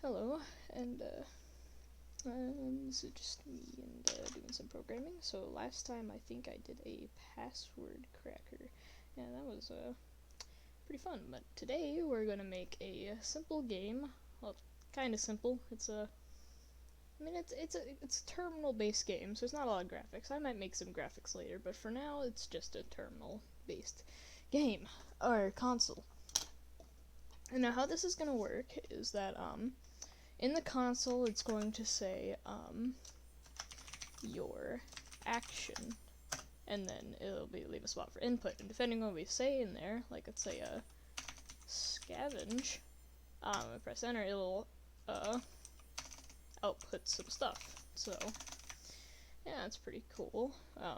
Hello, and this is just me and doing some programming. So last time I think I did a password cracker, and that was pretty fun. But today we're gonna make a simple game. Well, kind of simple. It's a terminal-based game, so it's not a lot of graphics. I might make some graphics later, but for now it's just a terminal-based game or console. And now how this is gonna work is that in the console, it's going to say, your action, and then it'll leave a spot for input, and depending on what we say in there, like let's say, scavenge, if I press enter, it'll, output some stuff, so, yeah, it's pretty cool.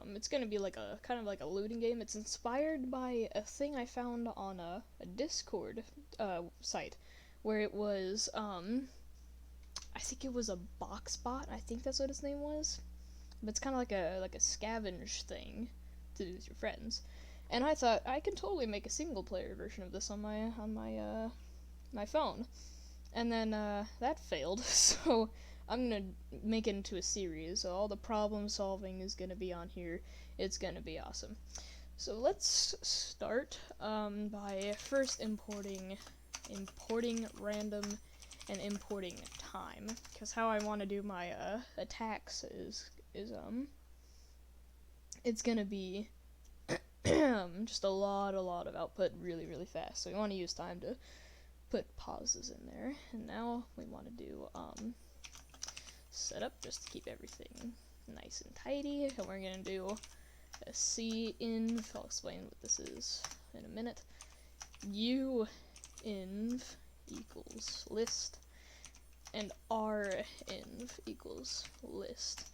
It's gonna be like kind of like a looting game. It's inspired by a thing I found on a Discord, site, where it was, I think it was a Boxbot. I think that's what his name was. But it's kind of like a scavenge thing to do with your friends. And I thought I can totally make a single player version of this on my phone. And then that failed. So I'm gonna make it into a series. So all the problem solving is gonna be on here. It's gonna be awesome. So let's start by first importing random and importing time, because how I want to do my attacks is it's gonna be just a lot of output really fast. So we want to use time to put pauses in there. And now we want to do setup, just to keep everything nice and tidy. And we're gonna do a cinv. I'll explain what this is in a minute. Uinv equals list, and rinv equals list.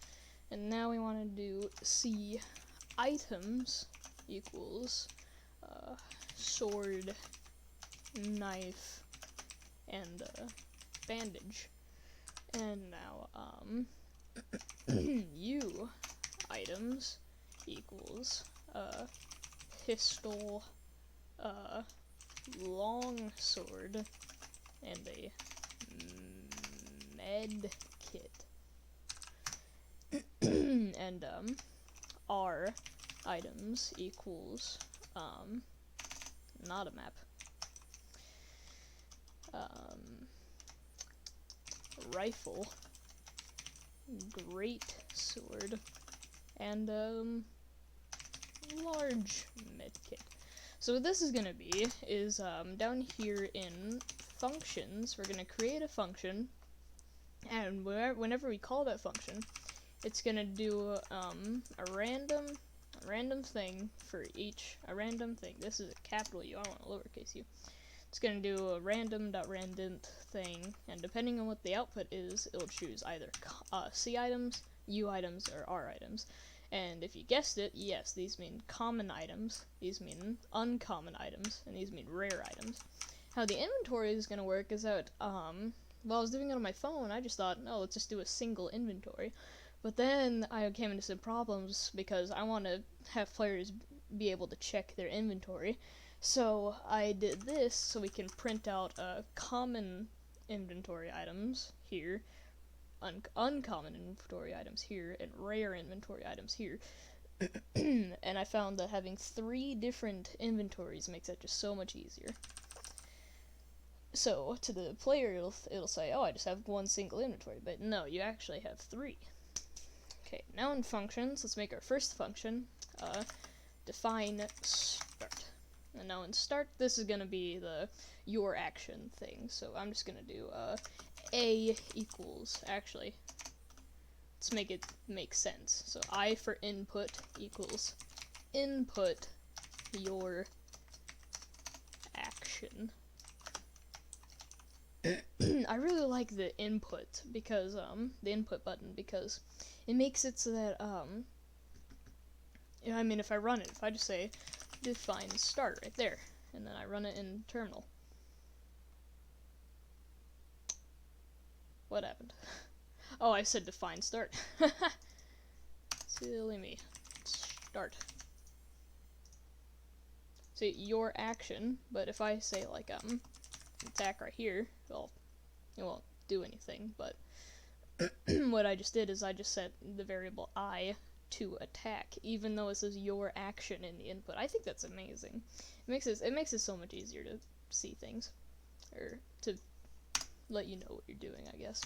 And now we want to do c items equals sword, knife, and bandage. And now u items equals pistol, long sword, and a med kit. And R items equals not a map, rifle, great sword, and large medkit. So what this is gonna be is down here in functions, we're gonna create a function, and whenever we call that function, it's gonna do a random thing for each, a random thing. This is a capital U, I want a lowercase u. It's gonna do a random.random thing, and depending on what the output is, it'll choose either C items, U items, or R items. And if you guessed it, yes, these mean common items, these mean uncommon items, and these mean rare items. How the inventory is gonna work is that, while I was doing it on my phone, I just thought, no, let's just do a single inventory. But then I came into some problems because I want to have players be able to check their inventory. So I did this so we can print out common inventory items here, uncommon inventory items here, and rare inventory items here. And I found that having 3 different inventories makes it just so much easier. So to the player, it'll say, oh, I just have one single inventory, but no, you actually have 3. Okay, now in functions, let's make our first function, define start. And now in start, this is going to be the your action thing, so I'm just going to do a equals, actually, let's make it make sense. So I for input equals input your action. I really like the input because the input button, because it makes it so that I mean, if I run it, if I just say define start right there, and then I run it in terminal, what happened? Oh, I said define start. Silly me. Start. See, your action, but if I say like attack right here, well, it won't do anything, but what I just did is I just set the variable I to attack, even though it says your action in the input. I think that's amazing. It makes it so much easier to see things, or to let you know what you're doing, I guess.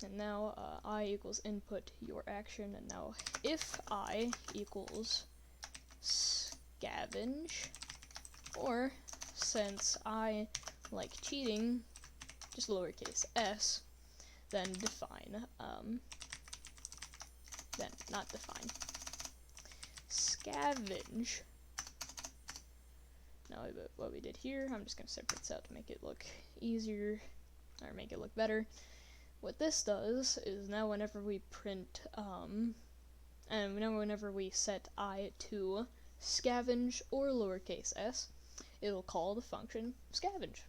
And now I equals input your action, and now if I equals scavenge, or since I like cheating, just lowercase s, then define, then not define, scavenge. Now what we did here, I'm just going to separate this out to make it look easier, or make it look better. What this does is now whenever we print, and whenever we set I to scavenge or lowercase s, it'll call the function scavenge.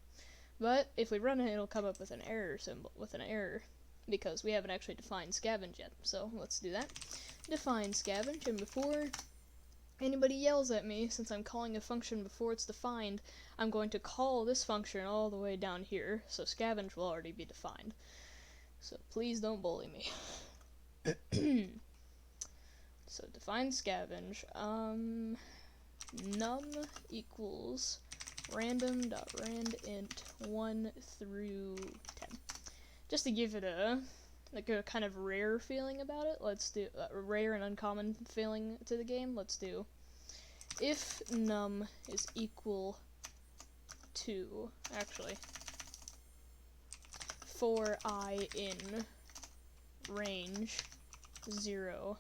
But if we run it, it'll come up with an error symbol, because we haven't actually defined scavenge yet. So let's do that. Define scavenge, and before anybody yells at me, since I'm calling a function before it's defined, I'm going to call this function all the way down here, so scavenge will already be defined. So please don't bully me. So define scavenge, num equals random.randint 1 through 10. Just to give it a kind of rare feeling about it, let's do a rare and uncommon feeling to the game. Let's do if num is equal to, actually, for I in range 0,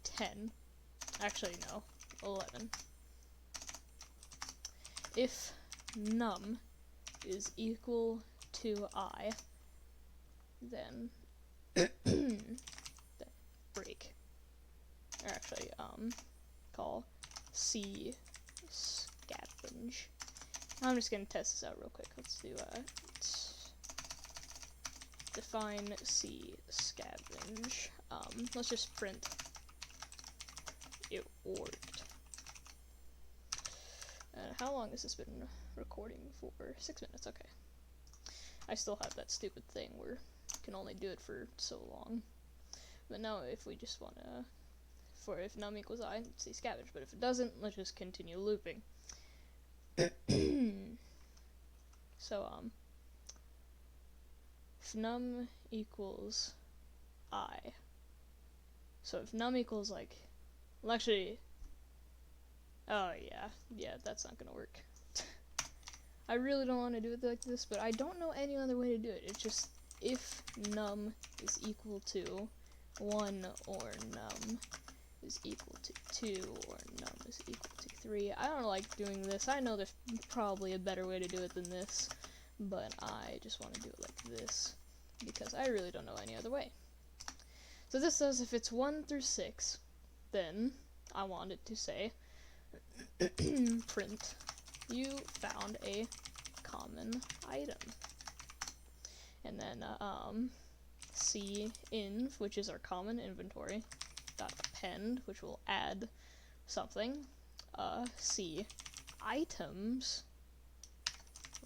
10, actually no, 11. If num is equal to I, then break, or actually call C scavenge. I'm just gonna test this out real quick. Let's do define C scavenge. Let's just print it worked. How long has this been recording for? 6 minutes, okay. I still have that stupid thing where you can only do it for so long. But now if we just want to, if num equals I, see scavenge, but if it doesn't, let's just continue looping. So, if num equals I, so if num equals, like, well, actually, oh yeah, that's not gonna work. I really don't want to do it like this, but I don't know any other way to do it. It's just if num is equal to 1, or num is equal to 2, or num is equal to 3. I don't like doing this. I know there's probably a better way to do it than this, but I just want to do it like this, because I really don't know any other way. So this says if it's 1 through 6, then I want it to say print you found a common item, and then C inv, which is our common inventory, dot append, which will add something, C items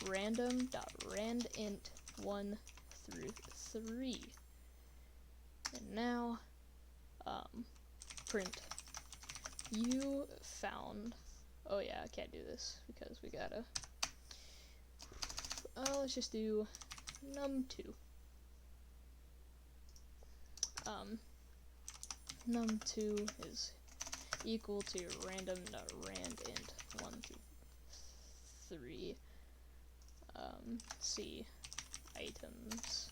random.randint 1 through 3, and now print you found. Oh yeah, I can't do this because we gotta, let's just do num2. Num2 is equal to random.randint 1 through 3, C items,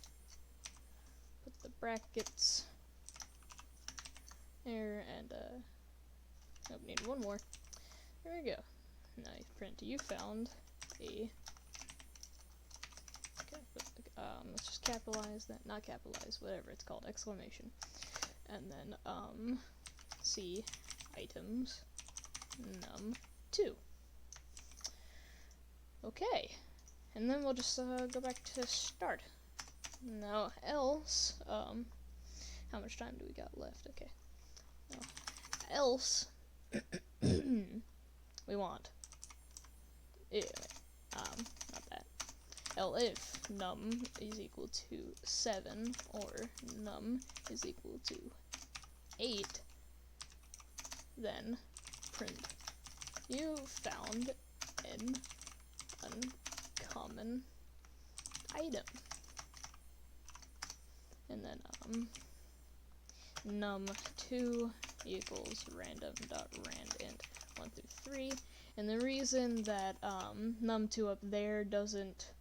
put the brackets there, and nope, need one more. There we go. Now you print you found a, okay, let's just capitalize that, not capitalize, whatever it's called, exclamation, and then C items num2. Okay, and then we'll just go back to start. Now else, how much time do we got left? Okay, now else we want, not that. If num is equal to 7 or num is equal to 8, then print you found an uncommon item. And then num2 equals random.randint 1 through 3. And the reason that num2 up there doesn't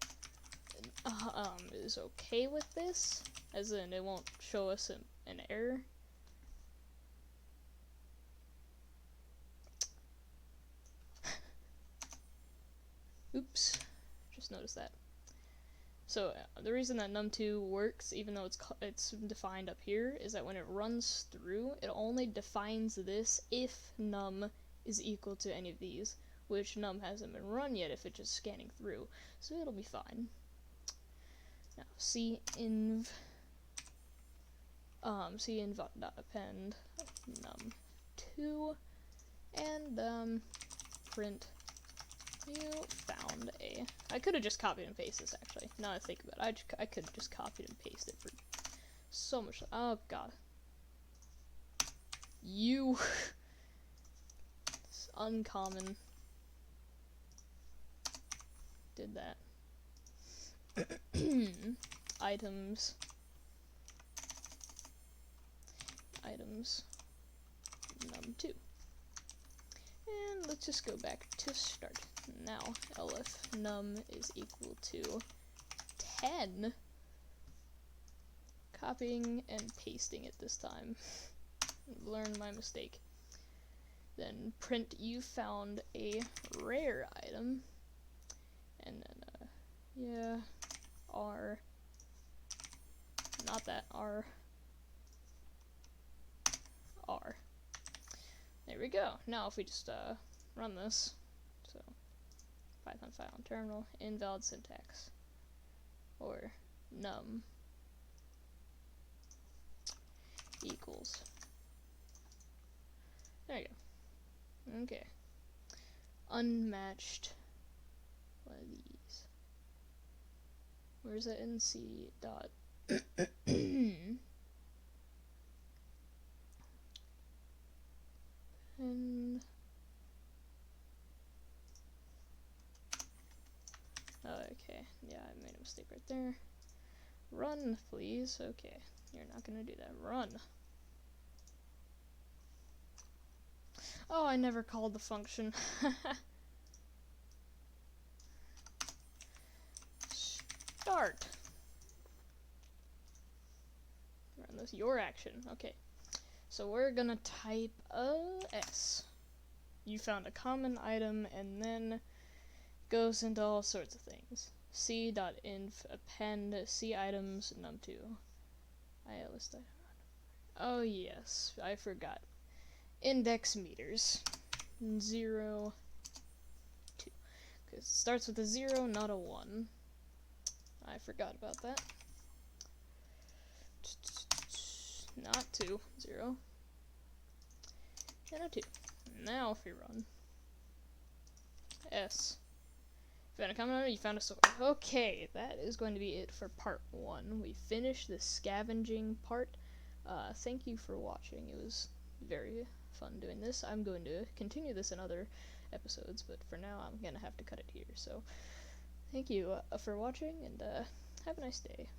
is okay with this, as in it won't show us an error. Oops, just noticed that. So the reason that num2 works, even though it's defined up here, is that when it runs through, it only defines this if num is equal to any of these, which num hasn't been run yet if it's just scanning through, so it'll be fine. Now cinv append num2 and print you found a. I could have just copied and pasted this actually. Now I think about it, I could have just copied and pasted for so much. Oh god, you. It's uncommon. Did that. items num2, and let's just go back to start. Now elif num is equal to 10, copying and pasting it this time. Learn my mistake. Then print you found a rare item, and then yeah, r, not that, r. There we go. Now if we just run this, so Python file on terminal, invalid syntax, or num equals. There you go. Okay. Unmatched. One of these. Where's that nc dot? And okay, yeah, I made a mistake right there. Run, please. Okay, you're not gonna do that. Run. Oh, I never called the function. Start. Run this. Your action. Okay. So we're gonna type s. You found a common item, and then goes into all sorts of things. c.inf append c items num2. Oh yes, I forgot. Index meters 0, 2. Because it starts with a 0, not a 1. I forgot about that. Not 2, 0. And a 2. Now if we run s. Found a common item, you found a sword. Okay, that is going to be it for part 1. We finished the scavenging part. Thank you for watching. It was very fun doing this. I'm going to continue this in other episodes, but for now I'm going to have to cut it here. So, thank you for watching, and have a nice day.